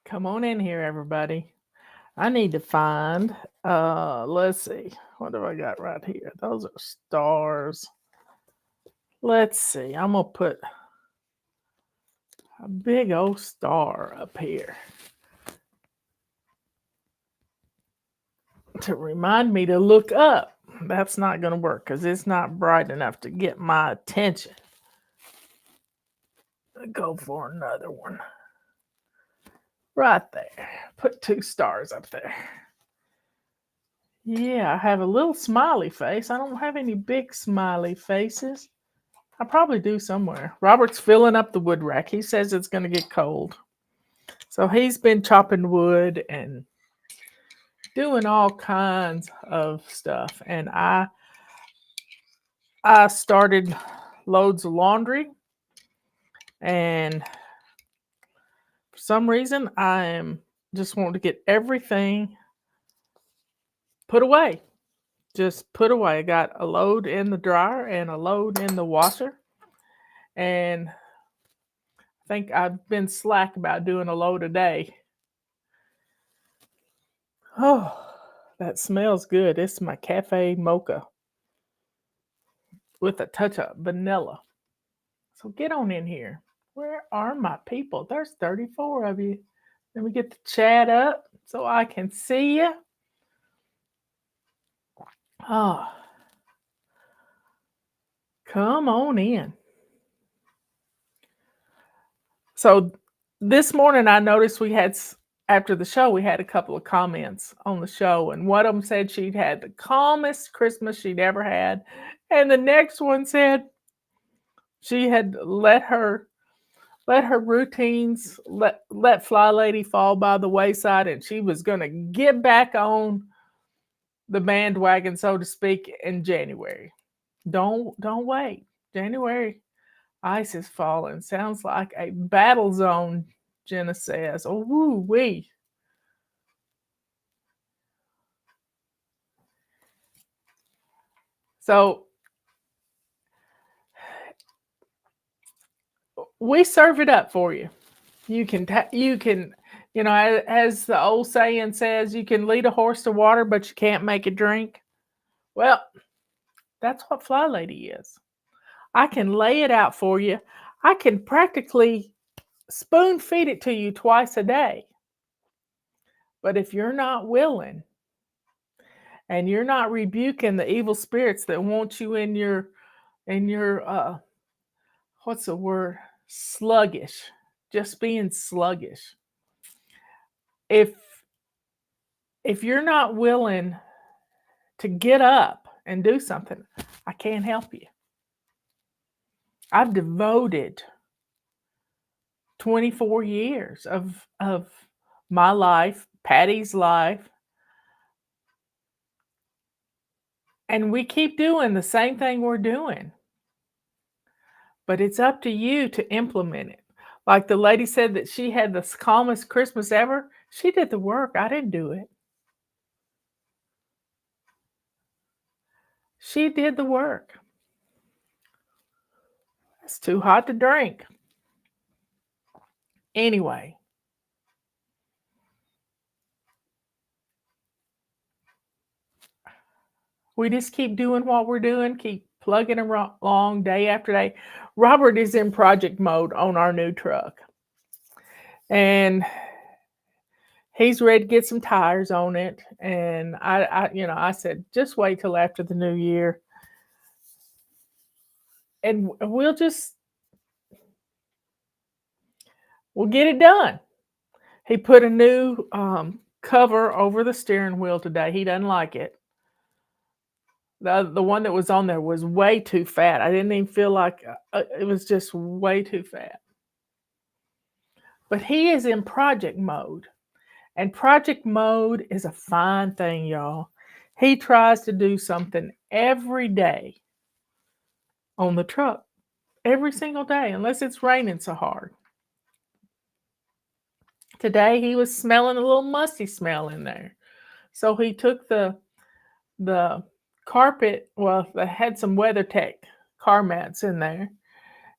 Come on in here, everybody. I need to find, let's see, what have I got right here? Those are stars. Let's see, I'm going to put a big old star up here to remind me to look up. That's not going to work because it's not bright enough to get my attention. Go for another one. Right there. Put two stars up there. Yeah, I have a little smiley face. I don't have any big smiley faces. I probably do somewhere. Robert's filling up the wood rack. He says it's going to get cold. So he's been chopping wood and doing all kinds of stuff. And I started loads of laundry, and for some reason I am just wanting to get everything put away. Just put away. I got a load in the dryer and a load in the washer. And I think I've been slack about doing a load a day. Oh, that smells good. It's my cafe mocha with a touch of vanilla. So get on in here. Where are my people? There's 34 of you. Let me get the chat up so I can see you. Oh, come on in. So this morning I noticed after the show, we had a couple of comments on the show, and one of them said she'd had the calmest Christmas she'd ever had, and the next one said she had let her routines, let Fly Lady fall by the wayside, and she was going to get back on the bandwagon, so to speak, in January. Don't wait. January, ice is falling. Sounds like a battle zone, Jenna says. Oh, woo wee. So we serve it up for you. You can, as the old saying says, you can lead a horse to water, but you can't make it drink. Well, that's what Fly Lady is. I can lay it out for you. I can practically spoon feed it to you twice a day. But if you're not willing and you're not rebuking the evil spirits that want you in your what's the word? Sluggish. Just being sluggish. If you're not willing to get up and do something, I can't help you. I've devoted 24 years of my life, Patty's life, and we keep doing the same thing we're doing. But it's up to you to implement it. Like the lady said that she had the calmest Christmas ever. She did the work. I didn't do it. She did the work. It's too hot to drink. Anyway, we just keep doing what we're doing, keep plugging along day after day. Robert is in project mode on our new truck. And he's ready to get some tires on it. And I said, just wait till after the new year. And we'll get it done. He put a new cover over the steering wheel today. He doesn't like it. The one that was on there was way too fat. I didn't even feel like it was just way too fat. But he is in project mode. And project mode is a fine thing, y'all. He tries to do something every day on the truck. Every single day, unless it's raining so hard. Today he was smelling a little musty smell in there. So he took the carpet, well, they had some WeatherTech car mats in there,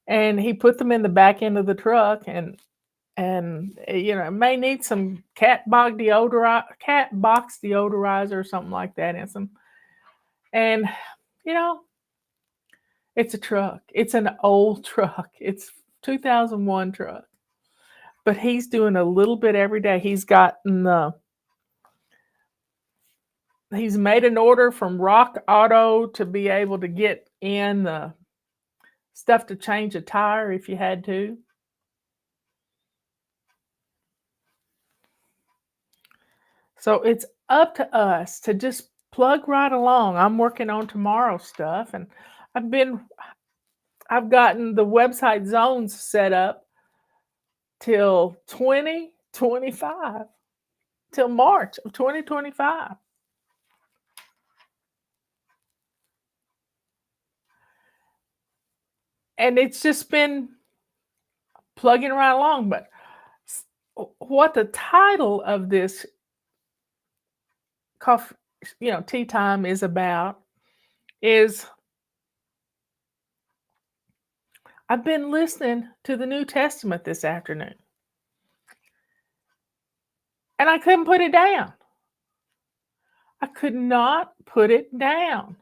and he put them in the back end of the truck, and And it may need some cat box deodorizer or something like that, and you know, it's a truck. It's an old truck. It's 2001 truck. But he's doing a little bit every day. He's made an order from Rock Auto to be able to get in the stuff to change a tire if you had to. So it's up to us to just plug right along. I'm working on tomorrow's stuff, and I've been I've gotten the website zones set up till 2025, till March of 2025. And it's just been plugging right along. But what the title of this coffee, tea time is about is I've been listening to the New Testament this afternoon, and I couldn't put it down. I could not put it down.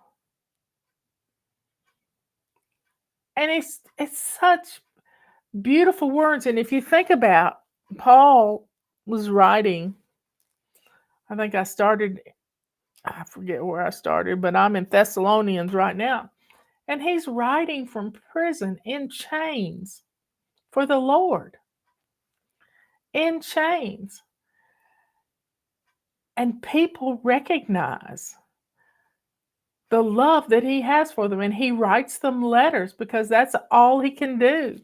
And it's such beautiful words. And if you think about Paul was writing, I forget where I started, but I'm in Thessalonians right now. And he's writing from prison in chains for the Lord. In chains. And people recognize the love that he has for them. And he writes them letters because that's all he can do.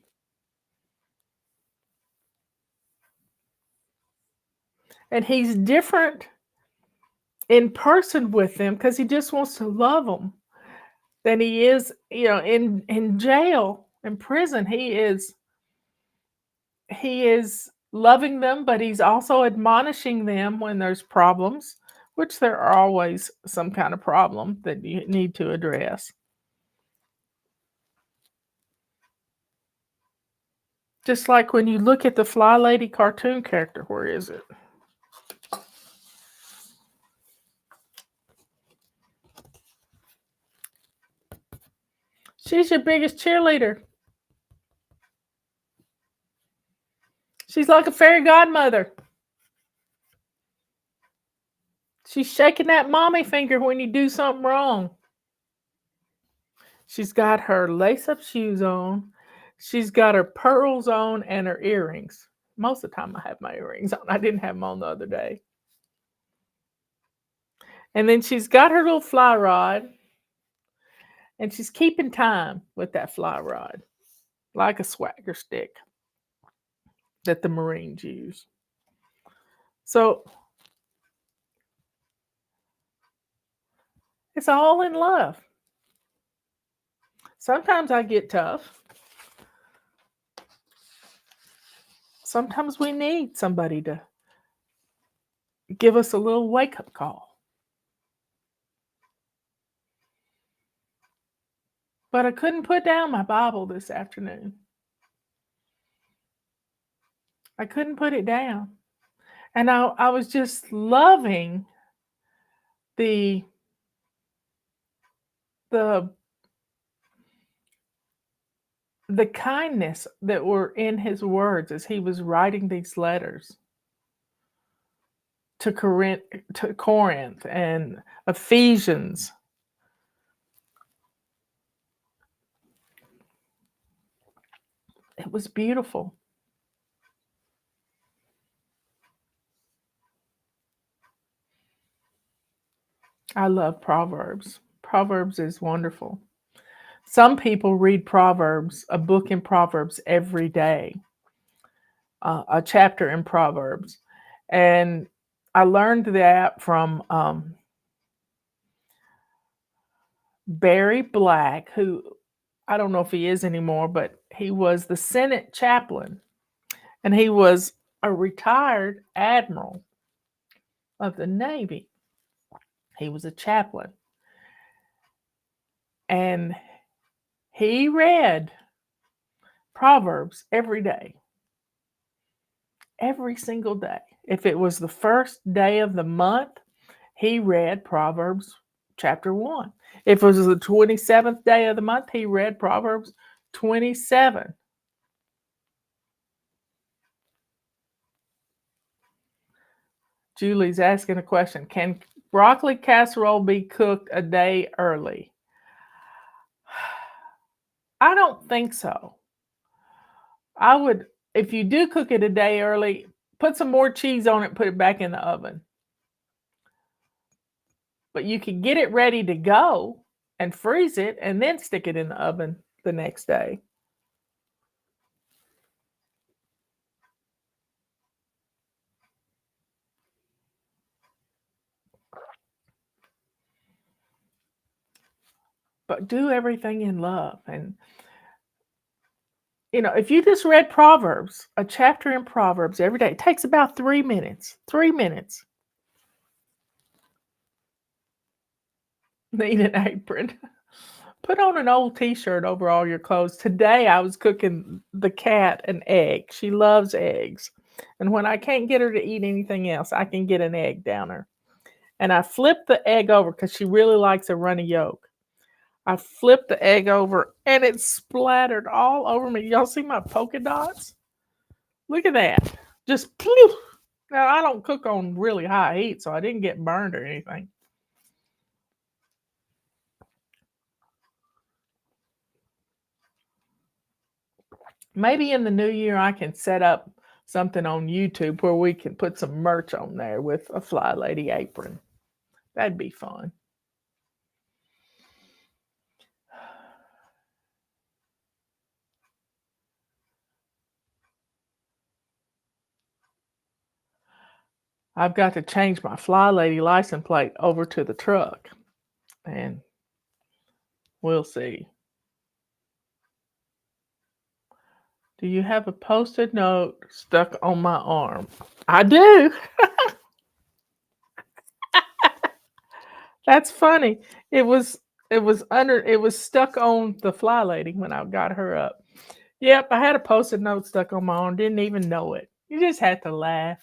And he's different in person with them because he just wants to love them than he is, in jail, in prison. He is loving them, but he's also admonishing them when there's problems, which there are always some kind of problem that you need to address. Just like when you look at the Fly Lady cartoon character, where is it? She's your biggest cheerleader. She's like a fairy godmother. She's shaking that mommy finger when you do something wrong. She's got her lace-up shoes on. She's got her pearls on and her earrings. Most of the time I have my earrings on. I didn't have them on the other day. And then she's got her little fly rod, and she's keeping time with that fly rod, like a swagger stick that the Marines use. So it's all in love. Sometimes I get tough. Sometimes we need somebody to give us a little wake-up call. But I couldn't put down my Bible this afternoon. I couldn't put it down. And I was just loving the the the kindness that were in his words as he was writing these letters to Corinth and Ephesians. It was beautiful. I love Proverbs. Proverbs is wonderful. Some people read Proverbs, a book in Proverbs every day, a chapter in Proverbs. And I learned that from Barry Black, who I don't know if he is anymore, but he was the Senate chaplain, and he was a retired admiral of the Navy. He was a chaplain. And he read Proverbs every day. every single day. If it was the first day of the month, he read Proverbs chapter 1. If it was the 27th day of the month, he read Proverbs 27. Julie's asking a question. Can broccoli casserole be cooked a day early? I don't think so. I would, if you do cook it a day early, put some more cheese on it, put it back in the oven. But you can get it ready to go and freeze it and then stick it in the oven the next day. But do everything in love. And, if you just read Proverbs, a chapter in Proverbs every day, it takes about 3 minutes. 3 minutes. Need an apron. Put on an old t-shirt over all your clothes. Today I was cooking the cat an egg. She loves eggs. And when I can't get her to eat anything else, I can get an egg down her. And I flipped the egg over because she really likes a runny yolk. I flipped the egg over and it splattered all over me. Y'all see my polka dots? Look at that. Just poof. Now, I don't cook on really high heat, so I didn't get burned or anything. Maybe in the new year I can set up something on YouTube where we can put some merch on there with a Fly Lady apron. That'd be fun. I've got to change my Fly Lady license plate over to the truck. And we'll see. Do you have a Post-it note stuck on my arm? I do. That's funny. It was stuck on the Fly Lady when I got her up. Yep, I had a Post-it note stuck on my arm. Didn't even know it. You just had to laugh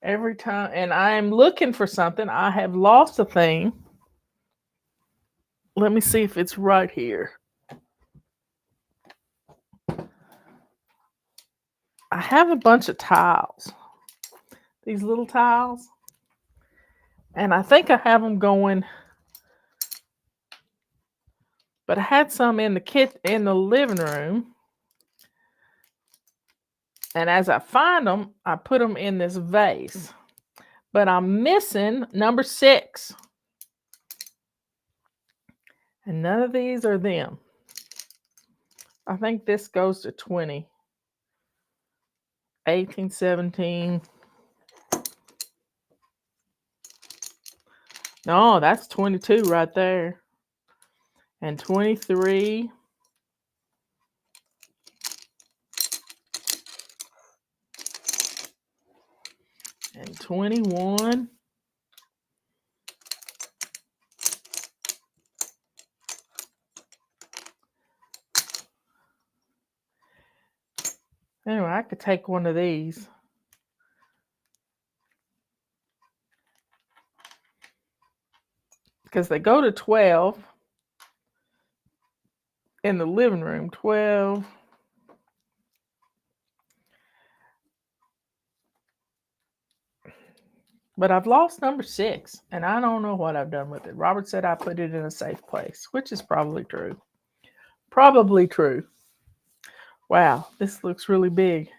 every time. And I am looking for something. I have lost a thing. Let me see if it's right here. I have a bunch of tiles. These little tiles. And I think I have them going. But I had some in the living room. And as I find them, I put them in this vase. But I'm missing number 6. And none of these are them. I think this goes to 20. 18, 17. No, that's 22 right there. And 23. And 21. Anyway, I could take one of these. Because they go to 12 in the living room. 12. But I've lost number 6, and I don't know what I've done with it. Robert said I put it in a safe place, which is probably true. Probably true. Wow, this looks really big.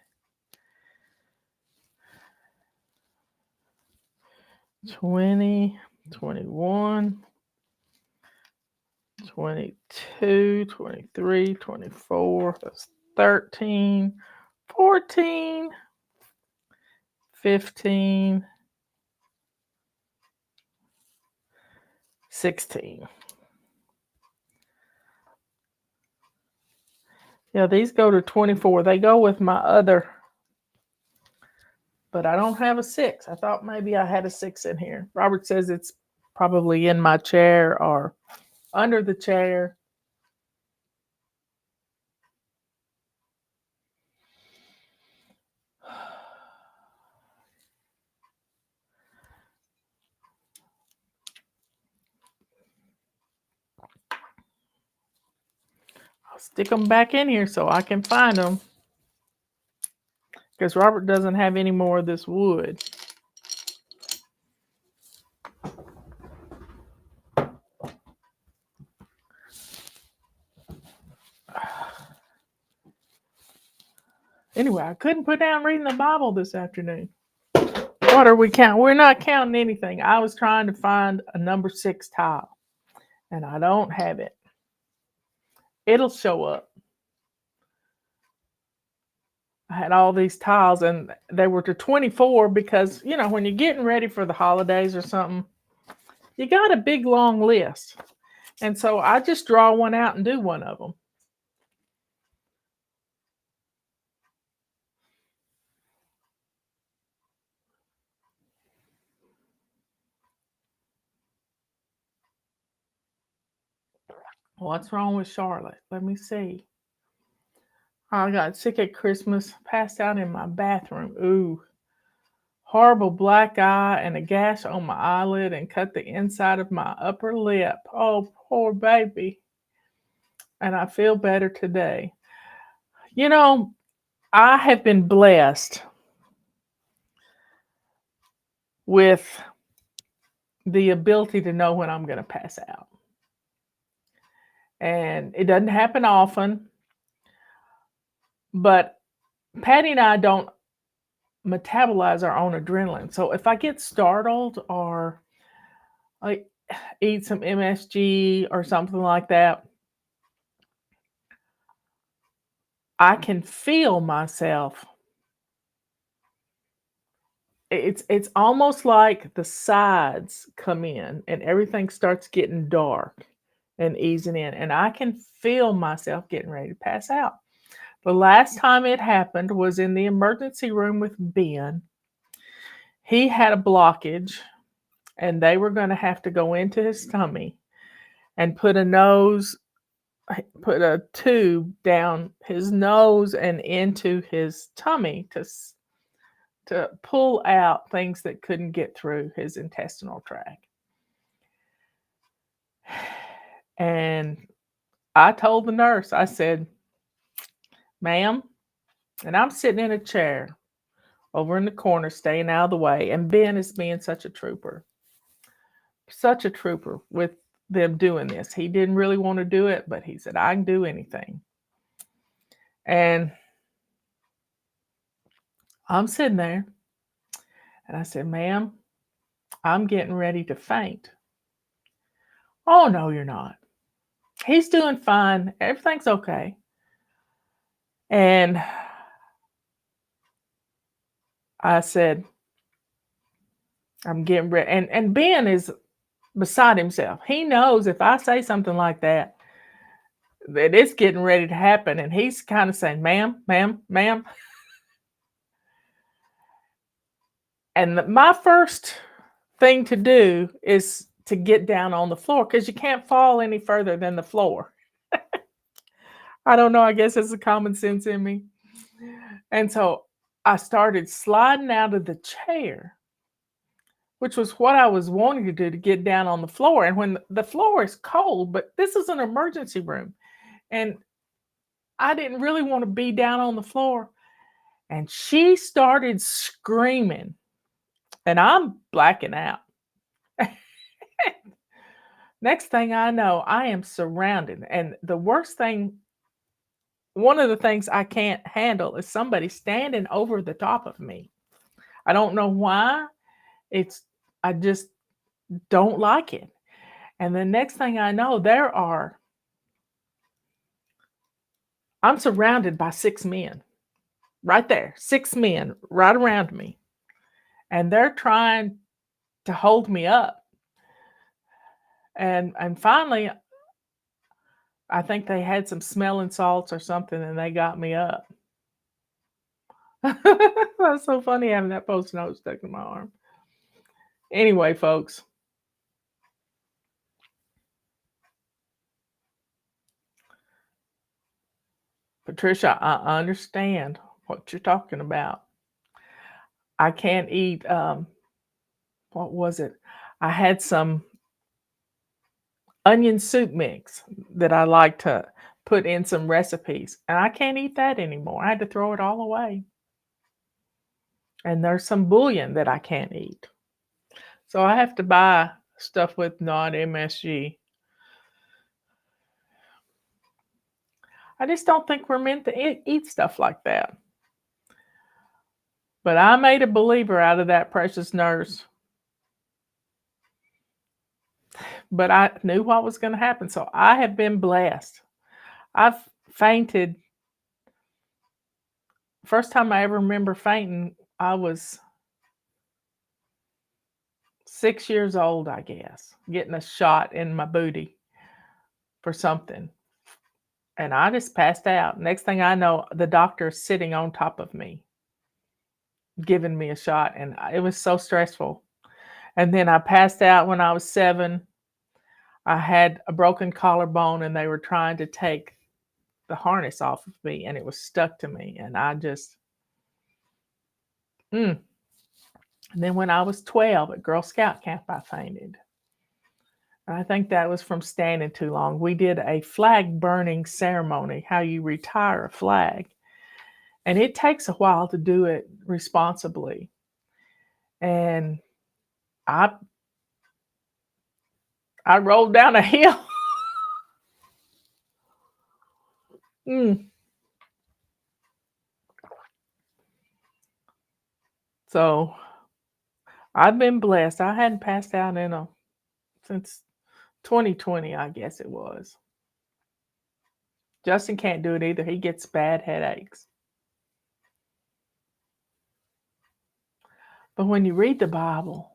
20, 21, 22, 23, 24, that's 13, 14, 15, 16. Yeah, these go to 24. They go with my other, but I don't have a 6. I thought maybe I had a 6 in here. Robert says it's probably in my chair or under the chair. I'll stick them back in here so I can find them. Because Robert doesn't have any more of this wood. Anyway, I couldn't put down reading the Bible this afternoon. What are we counting? We're not counting anything. I was trying to find a number 6 tile, and I don't have it. It'll show up. I had all these tiles, and they were to 24 because, you know, when you're getting ready for the holidays or something, you got a big, long list. And so I just draw one out and do one of them. What's wrong with Charlotte? Let me see. I got sick at Christmas, passed out in my bathroom. Ooh. Horrible black eye and a gash on my eyelid and cut the inside of my upper lip. Oh, poor baby. And I feel better today. You know, I have been blessed with the ability to know when I'm going to pass out. And it doesn't happen often, but Patty and I don't metabolize our own adrenaline. So if I get startled or I eat some MSG or something like that, I can feel myself. It's almost like the sides come in and everything starts getting dark and easing in, and I can feel myself getting ready to pass out. The last time it happened was in the emergency room with Ben. He had a blockage, and they were going to have to go into his tummy and put a tube down his nose and into his tummy to pull out things that couldn't get through his intestinal tract. And I told the nurse, I said, ma'am, and I'm sitting in a chair over in the corner, staying out of the way, and Ben is being such a trooper with them doing this. He didn't really want to do it, but he said, I can do anything. And I'm sitting there, and I said, ma'am, I'm getting ready to faint. Oh, no, you're not. He's doing fine. Everything's okay. And I said, I'm getting ready. And Ben is beside himself. He knows if I say something like that, that it's getting ready to happen. And he's kind of saying, ma'am, ma'am, ma'am. And my first thing to do is to get down on the floor because you can't fall any further than the floor. I don't know. I guess it's a common sense in me. And so I started sliding out of the chair, which was what I was wanting to do, to get down on the floor. And when the floor is cold, but this is an emergency room, and I didn't really want to be down on the floor. And she started screaming, and I'm blacking out. Next thing I know, I am surrounded. And the worst thing, one of the things I can't handle is somebody standing over the top of me. I don't know why. I just don't like it. And the next thing I know, I'm surrounded by 6 men right there, 6 men right around me. And they're trying to hold me up. And finally, I think they had some smelling salts or something, and they got me up. That's so funny having that Post-it note stuck in my arm. Anyway, folks. Patricia, I understand what you're talking about. I can't eat, what was it? I had some onion soup mix that I like to put in some recipes, and I can't eat that anymore. I had to throw it all away. And there's some bouillon that I can't eat. So I have to buy stuff with non MSG. I just don't think we're meant to eat stuff like that. But I made a believer out of that precious nurse. But I knew what was going to happen. So I have been blessed. I've fainted. First time I ever remember fainting, I was 6 years old, I guess, getting a shot in my booty for something. And I just passed out. Next thing I know, the doctor is sitting on top of me, giving me a shot. And it was so stressful. And then I passed out when I was 7. I had a broken collarbone, and they were trying to take the harness off of me, and it was stuck to me. And I just, And then when I was 12 at Girl Scout camp, I fainted. And I think that was from standing too long. We did a flag burning ceremony, how you retire a flag. And it takes a while to do it responsibly. And I rolled down a hill. So I've been blessed. I hadn't passed out since 2020, I guess it was. Justin can't do it either. He gets bad headaches. But when you read the Bible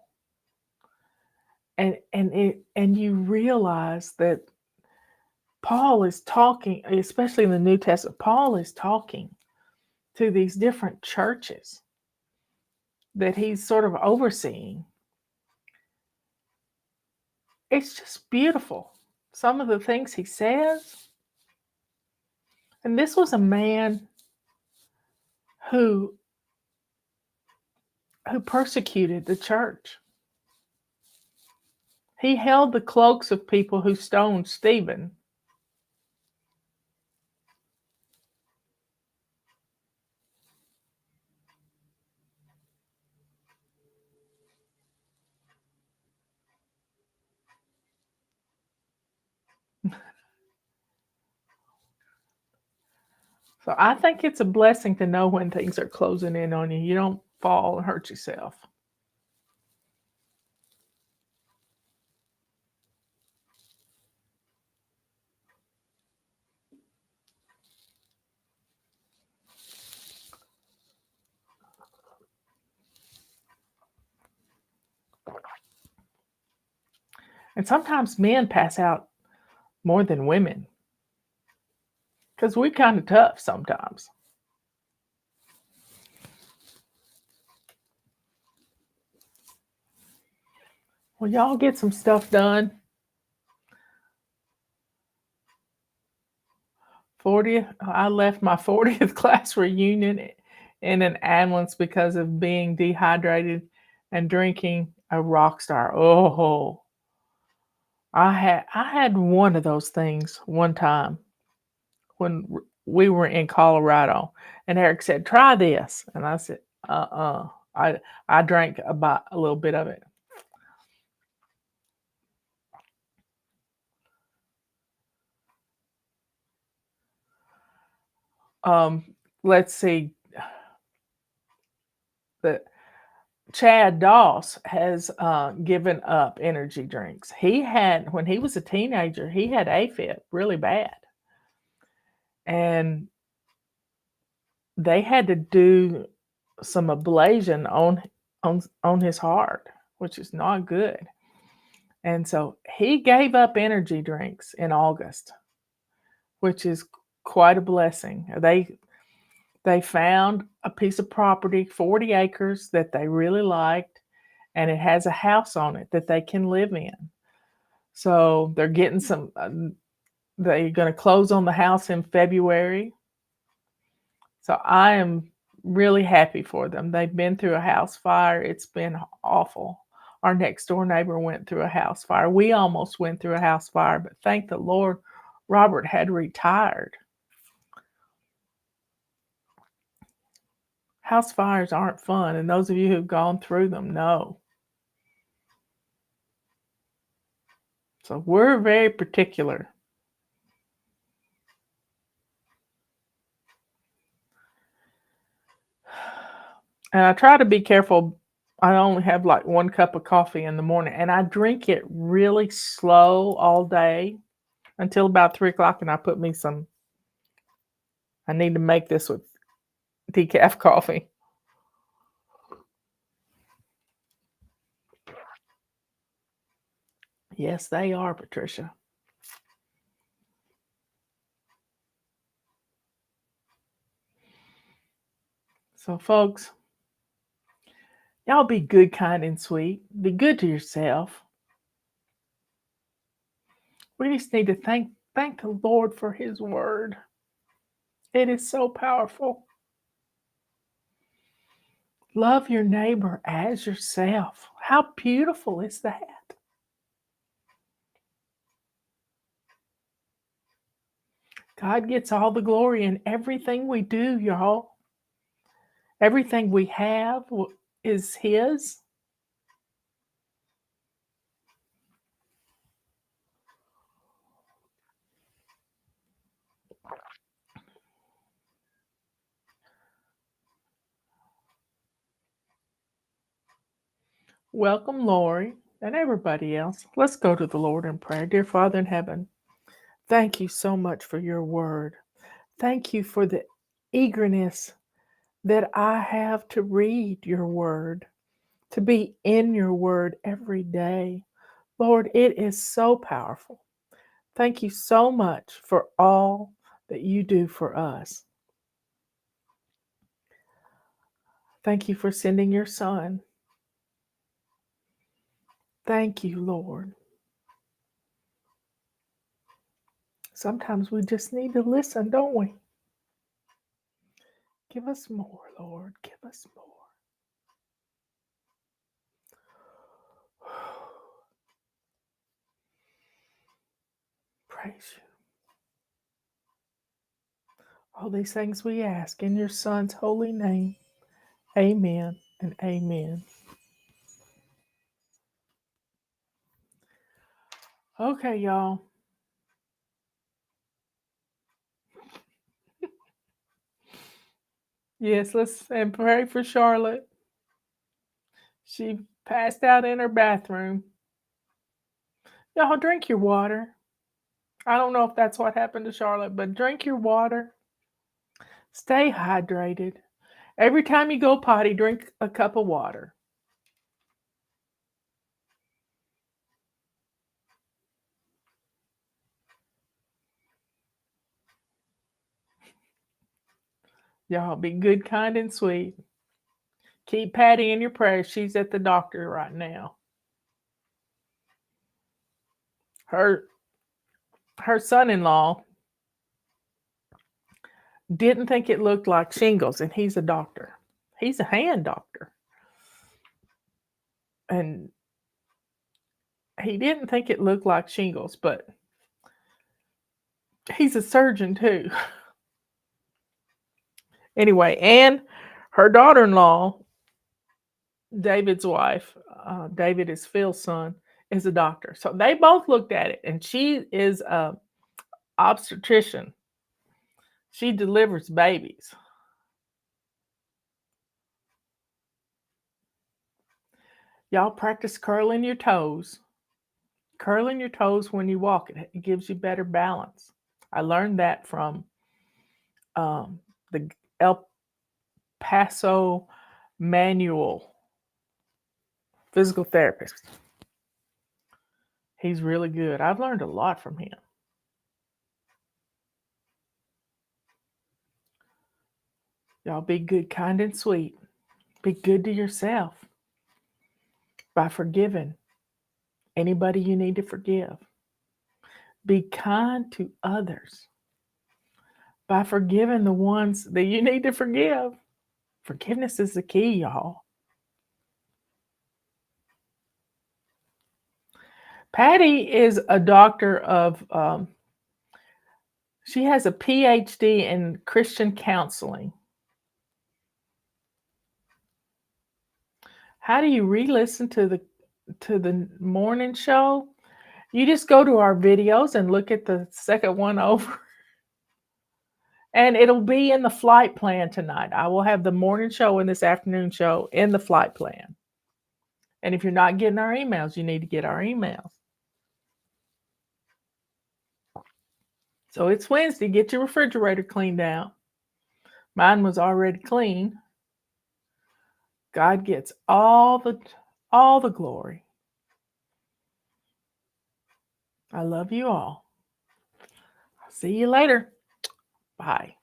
and you realize that Paul is talking, especially in the New Testament, Paul is talking to these different churches that he's sort of overseeing. It's just beautiful. Some of the things he says. And this was a man who persecuted the church. He held the cloaks of people who stoned Stephen. So I think it's a blessing to know when things are closing in on you. You don't fall and hurt yourself. And sometimes men pass out more than women because we're kind of tough sometimes. Well, y'all get some stuff done. 40th, I left my 40th class reunion in an ambulance because of being dehydrated and drinking a Rockstar. Oh, I had one of those things one time when we were in Colorado, and Eric said, "Try this," and I said, I drank about a little bit of it. Let's see. The Chad Doss has given up energy drinks. He had, when he was a teenager, he had AFib really bad. And they had to do some ablation on his heart, which is not good. And so he gave up energy drinks in August, which is quite a blessing. They found a piece of property, 40 acres, that they really liked, and it has a house on it that they can live in. So they're getting some, they're going to close on the house in February. So I am really happy for them. They've been through a house fire. It's been awful. Our next door neighbor went through a house fire. We almost went through a house fire, but thank the Lord Robert had retired. House fires aren't fun, and those of you who've gone through them know. So we're very particular. And I try to be careful. I only have like 1 cup of coffee in the morning, and I drink it really slow all day until about 3 o'clock, and I put me some. I need to make this with decaf coffee. Yes, they are, Patricia. So, folks, y'all be good, kind, and sweet. Be good to yourself. We just need to thank the Lord for His word. It is so powerful. Love your neighbor as yourself. How beautiful is that? God gets all the glory in everything we do, y'all. Everything we have is His. Welcome, Lori, and everybody else. Let's go to the Lord in prayer. Dear Father in heaven, thank you so much for your word. Thank you for the eagerness that I have to read your word, to be in your word every day. Lord, it is so powerful. Thank you so much for all that you do for us. Thank you for sending your son. Thank you, Lord. Sometimes we just need to listen, don't we? Give us more, Lord. Give us more. Praise you. All these things we ask in your son's holy name. Amen and amen. Okay, y'all. Yes, let's and pray for Charlotte. She passed out in her bathroom. Y'all drink your water. I don't know if that's what happened to Charlotte, but drink your water. Stay hydrated. Every time you go potty, drink a cup of water. Y'all be good, kind, and sweet. Keep Patty in your prayers. She's at the doctor right now. Her son-in-law didn't think it looked like shingles, and he's a doctor. He's a hand doctor. And he didn't think it looked like shingles, but he's a surgeon too. Anyway, and her daughter-in-law, David's wife, David is Phil's son, is a doctor. So they both looked at it, and she is a obstetrician. She delivers babies. Y'all practice curling your toes. Curling your toes when you walk, it gives you better balance. I learned that from the El Paso Manual physical therapist. He's really good. I've learned a lot from him. Y'all be good, kind, and sweet. Be good to yourself by forgiving anybody you need to forgive. Be kind to others by forgiving the ones that you need to forgive. Forgiveness is the key, y'all. Patty is a doctor of She has a PhD in Christian counseling. How do you re-listen to the morning show? You just go to our videos and look at the second one over. And it'll be in the flight plan tonight. I will have the morning show and this afternoon show in the flight plan. And if you're not getting our emails, you need to get our emails. So it's Wednesday. Get your refrigerator cleaned out. Mine was already clean. God gets all the glory. I love you all. I'll see you later. Bye.